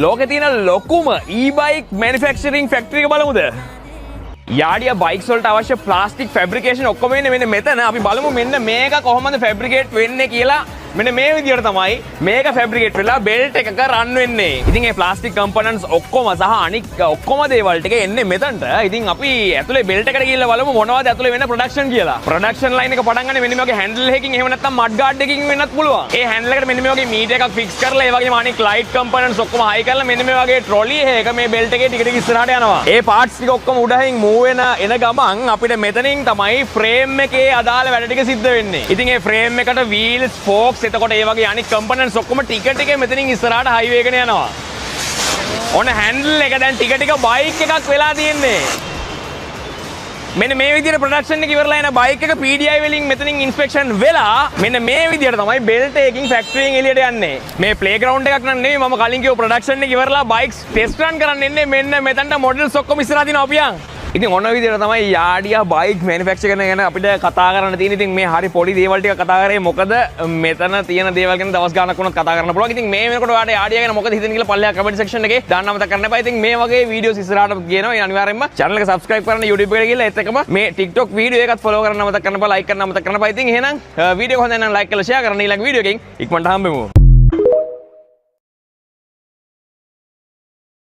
ලෝකේ තියෙන ලොකුම e-bike manufacturing factory එක බලමුද? යාඩියා බයික්ස් වලට අවශ්‍ය ප්ලාස්ටික් ෆැබ්‍රිකේෂන් ඔක්කොම වෙන්නේ මෙන්න මෙතන. අපි බලමු මෙන්න මේක කොහොමද ෆැබ්‍රිකේට් වෙන්නේ කියලා. මෙන්න මේ විදිහට තමයි මේක ෆැබ්‍රිකේට් වෙලා බෙල්ට් එකක රන් වෙන්නේ. ඉතින් මේ ප්ලාස්ටික් කම්පොනන්ට්ස් ඔක්කොම සහ අනික් ඔක්කොම දේවල් ටික එන්නේ මෙතනට. ඉතින් අපි ඇතුලේ බෙල්ට් එකට ගිහිල්ලා බලමු මොනවද ඇතුලේ වෙන ප්‍රොඩක්ෂන් කියලා. ප්‍රොඩක්ෂන් ලයින් එක පටන් ගන්න මෙන්න මේ වගේ හැන්ඩල් එකකින් එහෙම නැත්නම් මඩ් ගාඩ් එකකින් වෙන්නත් පුළුවන්. ඒ හැන්ඩල් එකට මෙන්න මේ වගේ මීටර් එකක් ෆික්ස් කරලා ඒ වගේම අනික් ලයිට් කම්පොනන්ට්ස් ඔක්කොම හයි කරලා මෙන්න මේ වගේ ට්‍රොලි එකක මේ බෙල්ට් එකේ ටික ටික ඉස්සරහට යනවා. ඒ පාර්ට්ස් ටික ඔක්කොම උඩහින් මූව් වෙන එන ගමන් අපිට මෙතනින් තමයි ෆ්‍රේම් එකේ අදාළ වැඩ ටික සිද්ධ වෙන්නේ. ඉතින් ඒ ෆ්‍රේම් එකට වීල්ස්, ෆෝක්ස්, එතකොට ඒ වගේ අනික් කම්පොනන්ට්ස් ඔක්කොම ටික ටික මෙතනින් ඉස්සරහට හයිවේ එකන යනවා. ඔන්න හැන්ඩල් එක දැන් ටික ටික බයික් එකක් වෙලා තියෙන්නේ. මෙන්න මේ විදිහට ප්‍රොඩක්ෂන් එක ඉවරලා යන බයික් එක PDI වලින් මෙතනින් ඉන්ස්පෙක්ෂන් වෙලා මෙන්න මේ විදිහට තමයි බෙල්ට් එකකින් ෆැක්ටරියෙන් එළියට යන්නේ. මේ ප්ලේග්‍රවුන්ඩ් එකක් නන් නෙවෙයි මම කලින් කිව්ව ප්‍රොඩක්ෂන් එක ඉවරලා බයික්ස් ටෙස්ට් රන් කරන්න එන්නේ මෙන්න මෙතනට මොඩල්ස් ඔක්කොම ඉස්සරහ දිනවා අපි යන්. ඉතින් ඔන්න විදිහට තමයි යාඩියා බයික් මැනුෆැක්චර් කරන ගැන අපිට කතා කරන්න තියෙන. ඉතින් මේ හරි පොඩි දේවල් ටික කතා කරේ මොකද මෙතන තියෙන දේවල් ගැන දවස් ගාණක් වුණත් කතා කරන්න පුළුවන්. ඉතින් මේ වෙනකොට ඔයාලට යාඩියා ගැන මොකද හිතෙන්නේ කියලා පල්ලෙහා කමෙන්ට් සෙක්ෂන් එකේ දාන්න අමතක කරන්න එපා. ඉතින් මේ වගේ වීඩියෝස් ඉස්සරහට ගේනවා. ඒ අනිවාර්යෙන්ම channel එක subscribe කරන්න YouTube එකට ගිහලා ඒත් එකම මේ TikTok වීඩියෝ එකත් follow කරන්න අමතක කරන්න එපා. like කරන්න අමතක කරන්න එපා. ඉතින් එහෙනම් වීඩියෝ එක හොඳ නම් like කරලා share කරන්න ඊළඟ වීඩියෝ එකකින් ඉක්මනට හම්බෙමු.